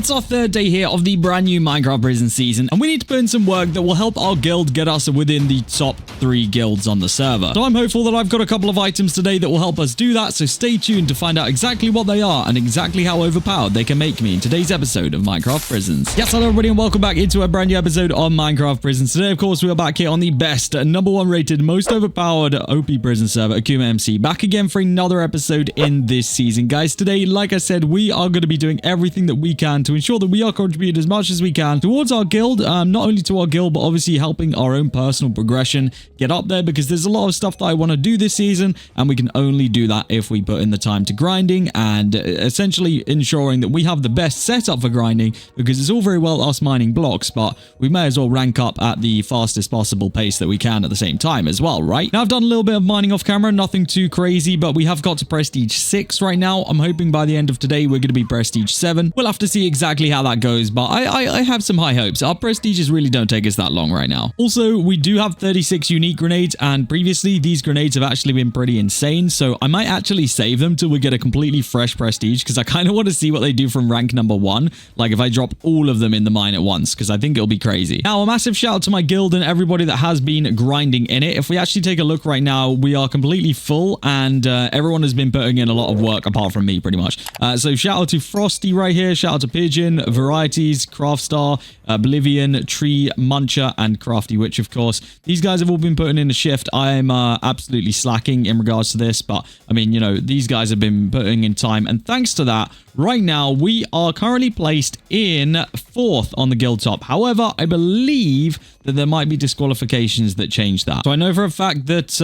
It's our third day here of the brand new Minecraft Prison season, and we need to put in some work that will help our guild get us within the top 3 guilds on the server. So I'm hopeful that I've got a couple of items today that will help us do that, so stay tuned to find out exactly what they are and exactly how overpowered they can make me in today's episode of Minecraft Prisons. Yes, hello everybody and welcome back into a brand new episode on Minecraft Prisons. Today, of course, we are back here on the best, #1 rated, most overpowered OP prison server, AkumaMC. Back again for another episode in this season. Guys, today, like I said, we are going to be doing everything that we can to ensure that we are contributing as much as we can towards our guild, not only to our guild, but obviously helping our own personal progression get up there, because there's a lot of stuff that I want to do this season, and we can only do that if we put in the time to grinding and essentially ensuring that we have the best setup for grinding, because it's all very well us mining blocks, but we may as well rank up at the fastest possible pace that we can at the same time as well, right? Now, I've done a little bit of mining off camera, nothing too crazy, but we have got to Prestige 6 right now. I'm hoping by the end of today, we're going to be Prestige 7. We'll have to see exactly how that goes, but I have some high hopes. Our prestiges really don't take us that long right now. Also, we do have 36 unique grenades, and previously these grenades have actually been pretty insane, so I might actually save them till we get a completely fresh prestige, because I kind of want to see what they do from rank #1, like if I drop all of them in the mine at once, because I think it'll be crazy. Now, a massive shout out to my guild and everybody that has been grinding in it. If we actually take a look right now, we are completely full, and everyone has been putting in a lot of work apart from me, pretty much. So shout out to Frosty right here, shout out to Pigeon, Varieties, Craftstar, Oblivion, Tree, Muncher, and Crafty Witch, of course. These guys have all been putting in a shift. I'm absolutely slacking in regards to this, but I mean, you know, these guys have been putting in time, and thanks to that, right now we are currently placed in 4th on the guild top. However, I believe that there might be disqualifications that change that. So I know for a fact that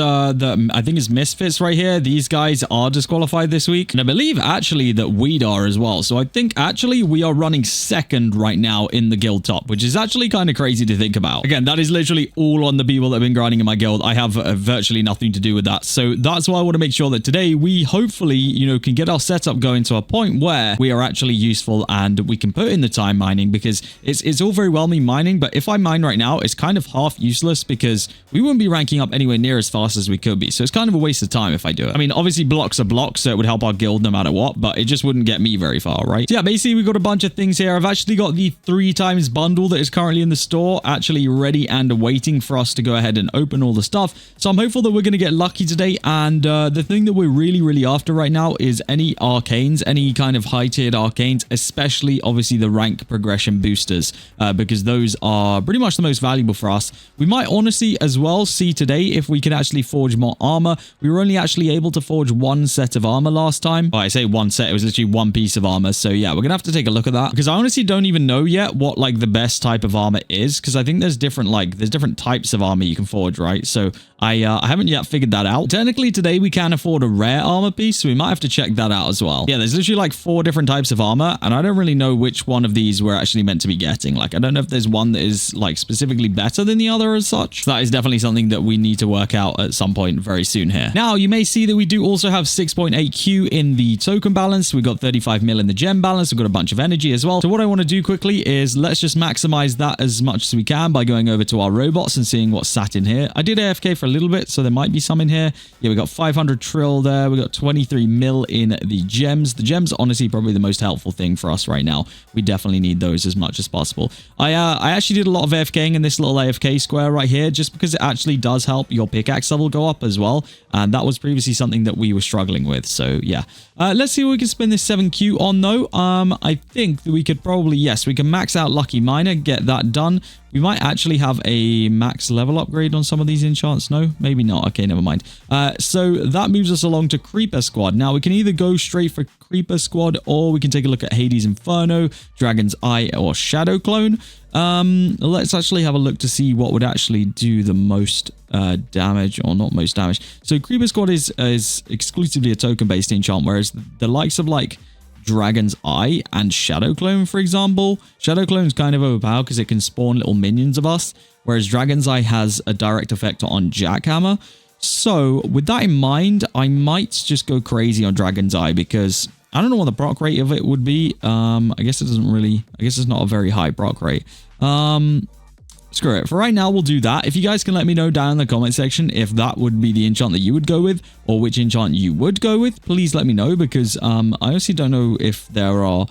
I think it's Misfits right here. These guys are disqualified this week, and I believe actually that Weed are as well. So I think actually we are running 2nd right now in the guild top, which is actually kind of crazy to think about. Again, that is literally all on the people that have been grinding in my guild. I have virtually nothing to do with that. So that's why I want to make sure that today we hopefully, you know, can get our setup going to a point where we are actually useful and we can put in the time mining, because it's all very well me mining, but if I mine right now, it's kind of half useless because we wouldn't be ranking up anywhere near as fast as we could be. So it's kind of a waste of time if I do it. I mean, obviously blocks are blocks, so it would help our guild no matter what, but it just wouldn't get me very far, right? So yeah, basically we've got a bunch of things here. I've actually got the 3 times bundle that is currently in the store, actually ready and waiting for us to go ahead and open all the stuff. So I'm hopeful that we're going to get lucky today. And the thing that we're really after right now is any arcanes, any kind of high tiered arcanes, especially obviously the rank progression boosters, because those are pretty much the most valuable for us. We might honestly as well see today if we can actually forge more armor. We were only actually able to forge 1 set of armor last time. Oh, I say 1 set, it was literally 1 piece of armor. So yeah, we're gonna have to take a look at that, because I honestly don't even know yet what like the best type of armor is, because I think there's different types of armor you can forge, right? So I haven't yet figured that out. Technically today we can afford a rare armor piece, so we might have to check that out as well. Yeah, there's literally like 4 different types of armor, and I don't really know which one of these we're actually meant to be getting. Like, I don't know if there's one that is like specifically better than the other as such. So that is definitely something that we need to work out at some point very soon here. Now, you may see that we do also have 6.8 Q in the token balance. We've got 35 mil in the gem balance. We've got a bunch of energy as well. So what I want to do quickly is let's just maximize that as much as we can by going over to our robots and seeing what's sat in here. I did AFK for a little bit, so there might be some in here. Yeah, we got 500 trill there. We got 23 mil in the gems. The gems are honestly probably the most helpful thing for us right now. We definitely need those as much as possible. I actually did a lot of AFKing in this little AFK square right here, just because it actually does help your pickaxe level go up as well. And that was previously something that we were struggling with. So yeah, let's see what we can spend this 7Q on though. I think that we could probably, yes, we can max out Lucky Miner, get that done. We might actually have a max level upgrade on some of these enchants. No, maybe not. Okay, never mind. So that moves us along to Creeper Squad. Now, we can either go straight for Creeper Squad, or we can take a look at Hades Inferno, Dragon's Eye, or Shadow Clone. Let's actually have a look to see what would actually do the most damage, or not most damage. So Creeper Squad is exclusively a token-based enchant, whereas the likes of like Dragon's Eye and Shadow Clone, for example. Shadow Clone is kind of overpowered because it can spawn little minions of us, whereas Dragon's Eye has a direct effect on Jackhammer. So with that in mind, I might just go crazy on Dragon's Eye, because I don't know what the proc rate of it would be. I guess it doesn't really, I guess it's not a very high proc rate. Screw it. For right now, we'll do that. If you guys can let me know down in the comment section if that would be the enchant that you would go with, or which enchant you would go with, please let me know, because I honestly don't know if there are,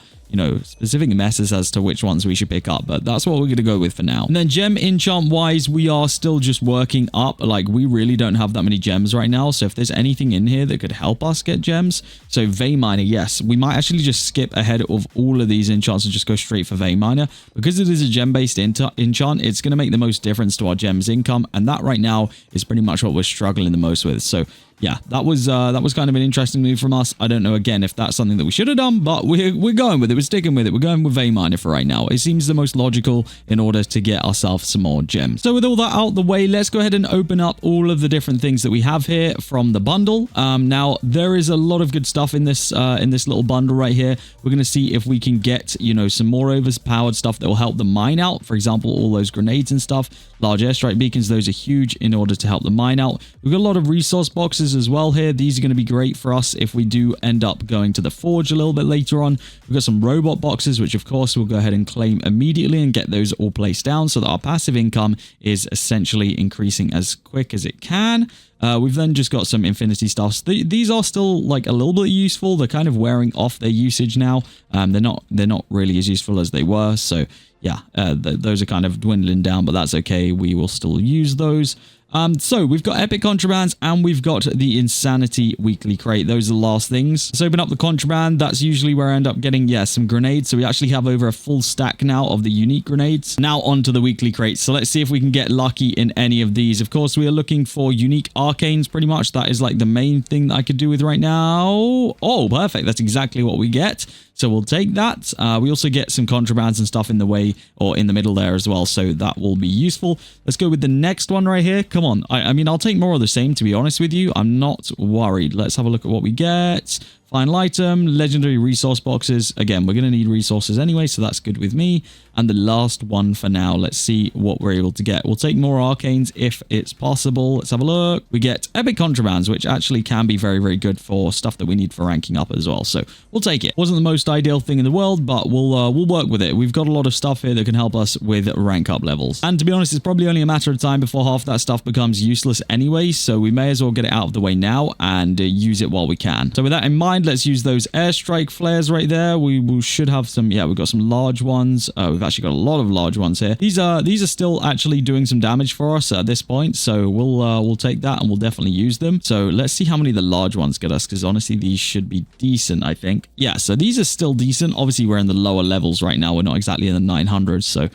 specific messes as to which ones we should pick up, but that's what we're going to go with for now. And then gem enchant wise, we are still just working up. Like, we really don't have that many gems right now, so if there's anything in here that could help us get gems, so vein miner, yes, we might actually just skip ahead of all of these enchants and just go straight for vein miner, because it is a gem based enchant. It's going to make the most difference to our gems income, and that right now is pretty much what we're struggling the most with. So yeah, that was kind of an interesting move from us. I don't know, again, if that's something that we should have done, but we're going with it. We're sticking with it. We're going with vein miner for right now. It seems the most logical in order to get ourselves some more gems. So with all that out the way, let's go ahead and open up all of the different things that we have here from the bundle. Now there is a lot of good stuff in this little bundle right here. We're going to see if we can get, some more overpowered stuff that will help the mine out. For example, all those grenades and stuff. Large airstrike beacons, those are huge in order to help the mine out. We've got a lot of resource boxes as well here. These are going to be great for us if we do end up going to the forge a little bit later on. We've got some robot boxes, which of course we'll go ahead and claim immediately and get those all placed down so that our passive income is essentially increasing as quick as it can. We've then just got some infinity stuffs. These are still like a little bit useful. They're kind of wearing off their usage now. They're not really as useful as they were. So yeah, those are kind of dwindling down, but that's okay. We will still use those. So we've got epic contrabands and we've got the insanity weekly crate. Those are the last things. Let's open up the contraband. That's usually where I end up getting, some grenades. So we actually have over a full stack now of the unique grenades. Now onto the weekly crate. So let's see if we can get lucky in any of these. Of course, we are looking for unique arcanes pretty much. That is like the main thing that I could do with right now. Oh, perfect. That's exactly what we get. So we'll take that. We also get some contrabands and stuff in the way or in the middle there as well. So that will be useful. Let's go with the next one right here. Come on. I mean, I'll take more of the same, to be honest with you. I'm not worried. Let's have a look at what we get. Final item, legendary resource boxes. Again, we're going to need resources anyway, so that's good with me. And the last one for now, let's see what we're able to get. We'll take more arcanes if it's possible. Let's have a look. We get epic contrabands, which actually can be very, very good for stuff that we need for ranking up as well. So we'll take it. Wasn't the most ideal thing in the world, but we'll work with it. We've got a lot of stuff here that can help us with rank up levels. And to be honest, it's probably only a matter of time before half that stuff becomes useless anyway. So we may as well get it out of the way now and use it while we can. So with that in mind, let's use those airstrike flares right there. We should have some, we've got some large ones. We've actually got a lot of large ones here. These are still actually doing some damage for us at this point. So we'll take that and we'll definitely use them. So let's see how many the large ones get us, because honestly, these should be decent, I think. Yeah, so these are still decent. Obviously, we're in the lower levels right now. We're not exactly in the 900s. So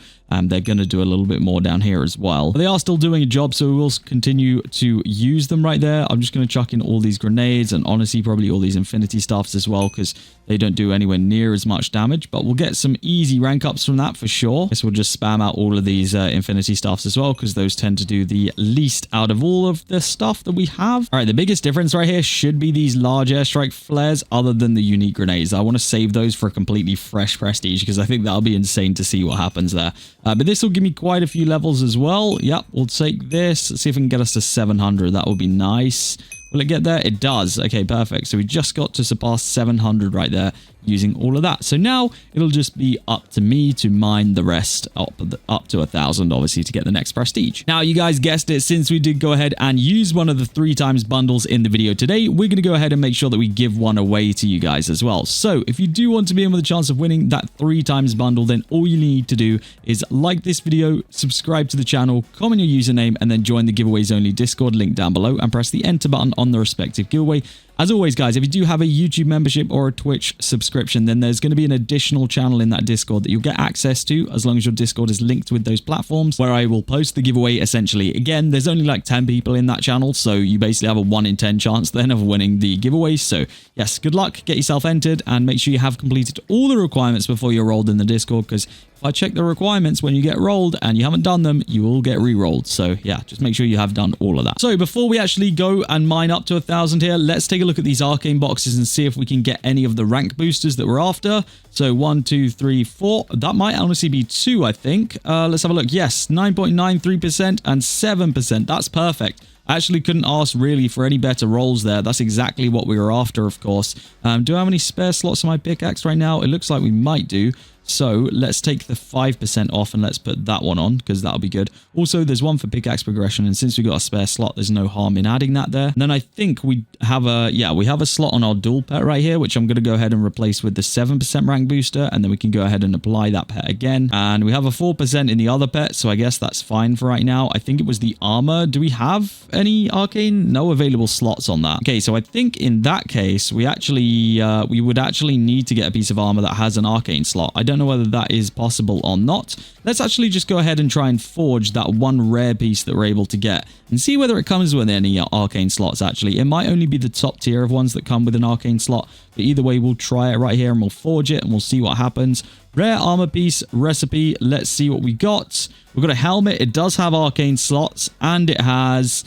they're going to do a little bit more down here as well. But they are still doing a job, so we will continue to use them right there. I'm just going to chuck in all these grenades and honestly probably all these infinity stuffs as well, because they don't do anywhere near as much damage. But we'll get some easy rank ups from that for sure. Guess we'll just spam out all of these infinity stuffs as well, because those tend to do the least out of all of the stuff that we have. All right, the biggest difference right here should be these large airstrike flares other than the unique grenades. I want to save those for a completely fresh prestige, because I think that'll be insane to see what happens there. But this will give me quite a few levels as well. Yep, we'll take this. Let's see if we can get us to 700. That would be nice. Will it get there? It does. Okay, perfect. So we just got to surpass 700 right there using all of that. So now it'll just be up to me to mine the rest up to 1,000, obviously, to get the next prestige. Now, you guys guessed it, since we did go ahead and use one of the 3 times bundles in the video today, we're going to go ahead and make sure that we give one away to you guys as well. So if you do want to be in with a chance of winning that 3 times bundle, then all you need to do is like this video, subscribe to the channel, comment your username, and then join the giveaways only Discord link down below and press the enter button on the respective giveaway. As always, guys, if you do have a YouTube membership or a Twitch subscription, then there's going to be an additional channel in that Discord that you'll get access to as long as your Discord is linked with those platforms, where I will post the giveaway essentially. Again, there's only like 10 people in that channel, so you basically have a 1 in 10 chance then of winning the giveaway. So yes, good luck, get yourself entered, and make sure you have completed all the requirements before you're rolled in the Discord, because if I check the requirements when you get rolled and you haven't done them, you will get re-rolled. So yeah, just make sure you have done all of that. So before we actually go and mine up to 1,000 here, let's take a look at these arcane boxes and see if we can get any of the rank boosters that we're after. So 1, 2, 3, 4. That might honestly be 2, I think. Let's have a look. Yes, 9.93% and 7%. That's perfect. I actually couldn't ask really for any better rolls there. That's exactly what we were after, of course. Do I have any spare slots on my pickaxe right now? It looks like we might do. So let's take the 5% off and let's put that one on, because that'll be good. Also, there's one for pickaxe progression, and since we got a spare slot, there's no harm in adding that there. And then I think we have a slot on our dual pet right here, which I'm going to go ahead and replace with the 7% rank rank booster, and then we can go ahead and apply that pet again. And we have a 4% in the other pet, so I guess that's fine for right now. I think it was the armor. Do we have any arcane? No available slots on that. Okay, so I think in that case, we would actually need to get a piece of armor that has an arcane slot. I don't know whether that is possible or not. Let's actually just go ahead and try and forge that one rare piece that we're able to get and see whether it comes with any arcane slots. Actually, it might only be the top tier of ones that come with an arcane slot, but either way, we'll try it right here and we'll forge it and we'll see what happens. Rare armor piece recipe. Let's see what we got. We've got a helmet. It does have arcane slots, and it has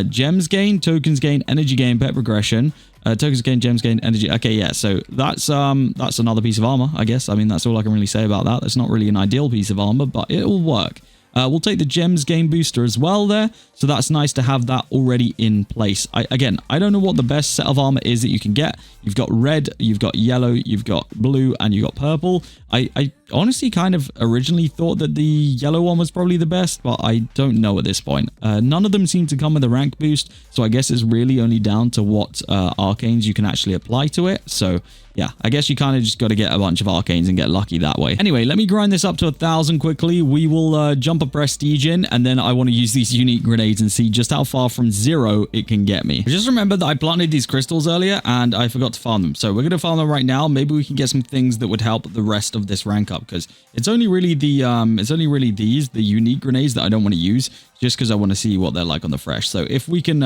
gems gain, tokens gain, energy gain, pet progression. Tokens gain, gems gain, energy. Okay, yeah, so that's another piece of armor, I guess. I mean, that's all I can really say about that. That's not really an ideal piece of armor, but it will work. We'll take the gems gain booster as well there. So that's nice to have that already in place. Again, I don't know what the best set of armor is that you can get. You've got red, you've got yellow, you've got blue, and you've got purple. I honestly kind of originally thought that the yellow one was probably the best, but I don't know at this point. None of them seem to come with a rank boost, so I guess it's really only down to what arcanes you can actually apply to it. So yeah, I guess you kind of just got to get a bunch of arcanes and get lucky that way. Anyway, let me grind this up to 1,000 quickly. We will jump a prestige in, and then I want to use these unique grenades and see just how far from 0 it can get me. I just remembered that I planted these crystals earlier and I forgot to farm them. So we're going to farm them right now. Maybe we can get some things that would help the rest of this rank up, because it's only really the unique grenades that I don't want to use, just because I want to see what they're like on the fresh. So if we can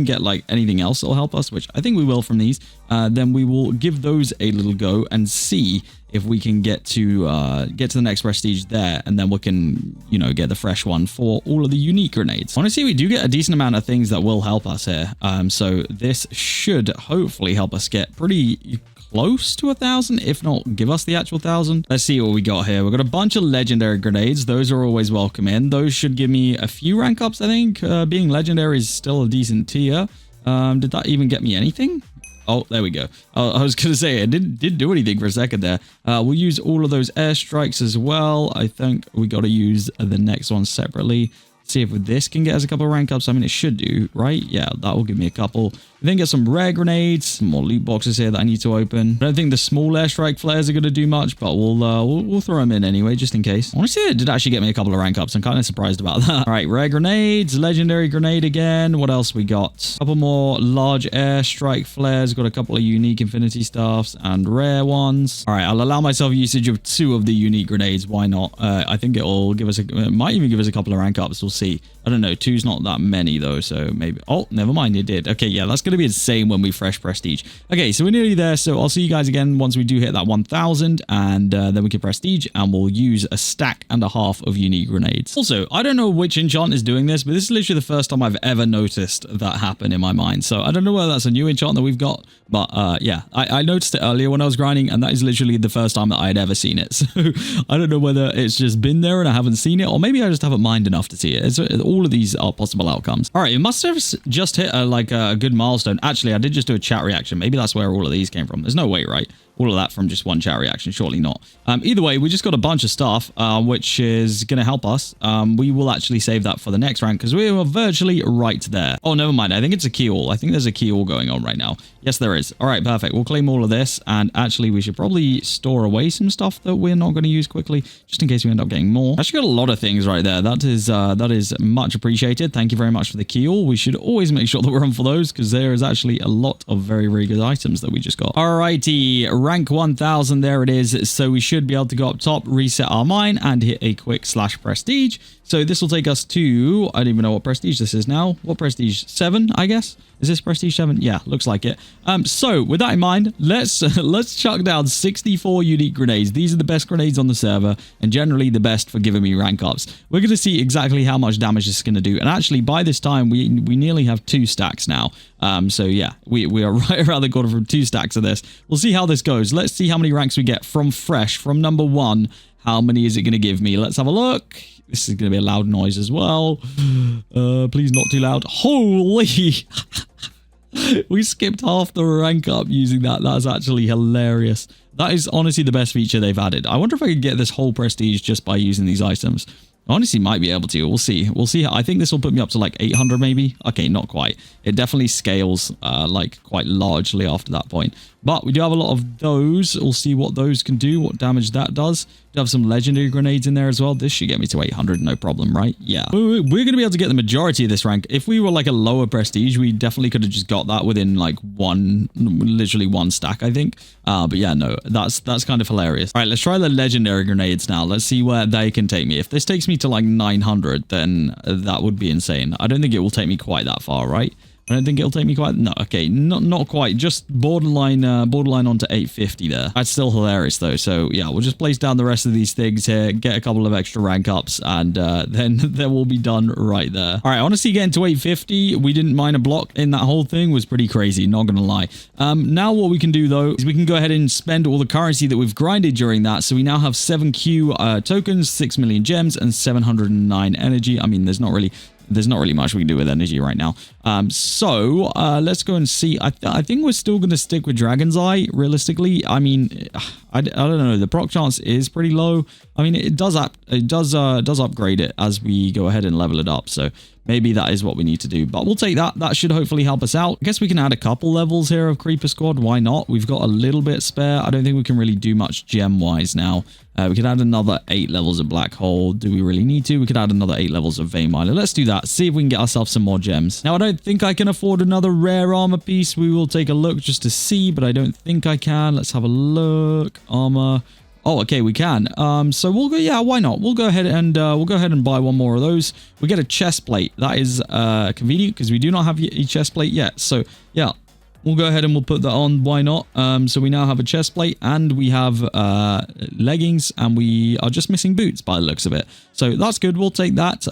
get like anything else that'll help us, which I think we will from these, then we will give those a little go and see if we can get to the next prestige there, and then we can, get the fresh one for all of the unique grenades. Honestly, we do get a decent amount of things that will help us here. So this should hopefully help us get pretty close to 1,000, if not give us the actual 1,000. Let's see what we got here. We've got a bunch of legendary grenades. Those are always welcome in. Those should give me a few rank ups, I think. Being legendary is still a decent tier. Did that even get me anything? Oh, there we go. I was going to say, it didn't do anything for a second there. We'll use all of those airstrikes as well. I think we got to use the next one separately. See if this can get us a couple of rank ups. I mean, it should do, right? Yeah, that will give me a couple. We then get some rare grenades, some more loot boxes here that I need to open. I don't think the small airstrike flares are going to do much, but we'll throw them in anyway, just in case. Honestly, it did actually get me a couple of rank ups. I'm kind of surprised about that. All right, rare grenades, legendary grenade again. What else we got? A couple more large airstrike flares. Got a couple of unique infinity staffs and rare ones. All right, I'll allow myself usage of 2 of the unique grenades. Why not? I think it'll give us it might even give us a couple of rank ups. We'll see. I don't know. 2's not that many though, so maybe. Oh, never mind. It did. Okay, yeah, that's going to be insane when we fresh prestige. Okay, so we're nearly there. So I'll see you guys again once we do hit that 1,000, and then we can prestige, and we'll use a stack and a half of unique grenades. Also, I don't know which enchant is doing this, but this is literally the first time I've ever noticed that happen in my mind. So I don't know whether that's a new enchant that we've got, but yeah, I noticed it earlier when I was grinding, and that is literally the first time that I had ever seen it. So I don't know whether it's just been there and I haven't seen it, or maybe I just haven't mind enough to see it. All of these are possible outcomes. All right, it must have just hit a good milestone. Actually, I did just do a chat reaction. Maybe that's where all of these came from. There's no way, right? All of that from just one chat reaction, surely not. Either way, we just got a bunch of stuff, which is going to help us. We will actually save that for the next round, because we are virtually right there. Oh, never mind. I think it's a key all. I think there's a key all going on right now. Yes, there is. All right, perfect. We'll claim all of this, and actually, we should probably store away some stuff that we're not going to use quickly, just in case we end up getting more. Actually got a lot of things right there. That is much appreciated. Thank you very much for the key all. We should always make sure that we're on for those, because there is actually a lot of very, very good items that we just got. All righty. Rank 1,000, there it is. So we should be able to go up top, reset our mine, and hit a quick / prestige. So this will take us to, I don't even know what prestige this is now. What prestige? 7, I guess. Is this prestige 7? Yeah, looks like it. So with that in mind, let's chuck down 64 unique grenades. These are the best grenades on the server, and generally the best for giving me rank ups. We're going to see exactly how much damage this is going to do. And actually, by this time, we nearly have 2 stacks now. So yeah, we are right around the corner from 2 stacks of this. We'll see how this goes. Let's see how many ranks we get from fresh, from number 1. How many is it going to give me? Let's have a look. This is going to be a loud noise as well. Please not too loud. Holy! We skipped half the rank up using that. That's actually hilarious. That is honestly the best feature they've added. I wonder if I could get this whole prestige just by using these items. Honestly, might be able to. We'll see. We'll see. I think this will put me up to like 800 maybe. Okay, not quite. It definitely scales like quite largely after that point. But we do have a lot of those. We'll see what those can do, what damage that does. We do have some legendary grenades in there as well. This should get me to 800, no problem, right? Yeah. We're going to be able to get the majority of this rank. If we were like a lower prestige, we definitely could have just got that within like literally one stack, I think. But yeah, no, that's kind of hilarious. All right, let's try the legendary grenades now. Let's see where they can take me. If this takes me to like 900, then that would be insane. I don't think it will take me quite that far, right? I don't think it'll take me quite... No, okay, not quite. Just borderline onto 850 there. That's still hilarious, though. So, yeah, we'll just place down the rest of these things here, get a couple of extra rank ups, and then we'll be done right there. All right, honestly, getting to 850, we didn't mine a block in that whole thing was pretty crazy, not gonna lie. Now what we can do, though, is we can go ahead and spend all the currency that we've grinded during that. So we now have 7Q tokens, 6 million gems, and 709 energy. I mean, there's not really much we can do with energy right now. So let's go and see. I think we're still going to stick with Dragon's Eye, realistically. I mean, I don't know. The proc chance is pretty low. I mean, it does upgrade it as we go ahead and level it up. So maybe that is what we need to do. But we'll take that. That should hopefully help us out. I guess we can add a couple levels here of Creeper Squad. Why not? We've got a little bit spare. I don't think we can really do much gem-wise now. We could add another 8 levels of Black Hole. Do we really need to? We could add another 8 levels of Vein Miner. Let's do that. See if we can get ourselves some more gems. Now, I don't think I can afford another rare armor piece. We will take a look just to see, but I don't think I can. Let's have a look. Armor. Oh, okay, we can. So we'll go. Yeah, why not? We'll go ahead and buy one more of those. We get a chest plate. That is convenient because we do not have a chest plate yet. So yeah. We'll go ahead and we'll put that on. Why not? So we now have a chest plate and we have leggings and we are just missing boots by the looks of it. So that's good. We'll take that.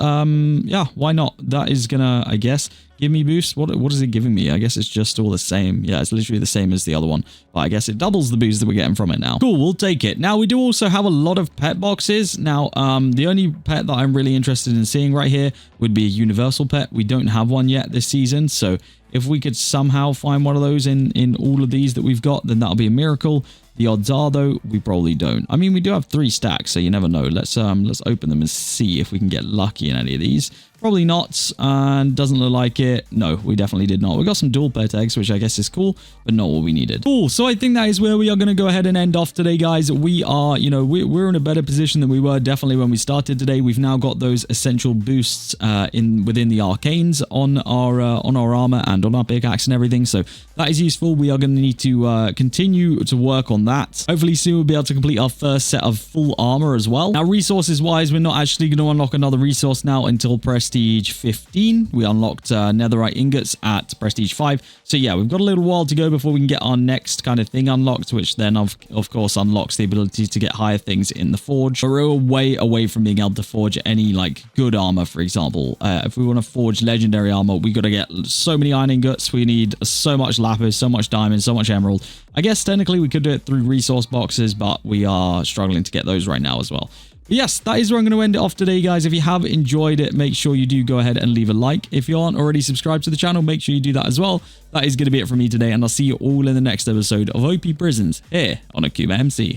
Yeah, why not? That is gonna, I guess, give me boost. What is it giving me? I guess it's just all the same. Yeah, it's literally the same as the other one. But I guess it doubles the boost that we're getting from it now. Cool, we'll take it. Now, we do also have a lot of pet boxes. Now, the only pet that I'm really interested in seeing right here would be a universal pet. We don't have one yet this season. So if we could somehow find one of those in all of these that we've got, then that'll be a miracle. The odds are, though, we probably don't. I mean, we do have 3 stacks, so you never know. Let's open them and see if we can get lucky in any of these. Probably not, and doesn't look like it. No, we definitely did not. We got some dual pet eggs, which I guess is cool, but not what we needed. Cool, so I think that is where we are going to go ahead and end off today, guys. We are, you know, we're in a better position than we were definitely when we started today. We've now got those essential boosts within the arcanes on our armor and on our pickaxe and everything, so that is useful. We are going to need to continue to work on that. Hopefully soon we'll be able to complete our first set of full armor as well. Now, resources wise, we're not actually going to unlock another resource now until Prestige 15. We unlocked netherite ingots at Prestige 5. So yeah, we've got a little while to go before we can get our next kind of thing unlocked, which then of course unlocks the ability to get higher things in the forge. But we're way away from being able to forge any like good armor, for example. If we want to forge legendary armor, we got to get so many iron ingots. We need so much lapis, so much diamond, so much emerald. I guess technically we could do it through resource boxes, but we are struggling to get those right now as well. But yes, that is where I'm going to end it off today, guys. If you have enjoyed it, make sure you do go ahead and leave a like. If you aren't already subscribed to the channel, make sure you do that as well. That is going to be it for me today, and I'll see you all in the next episode of OP Prisons here on AkumaMC.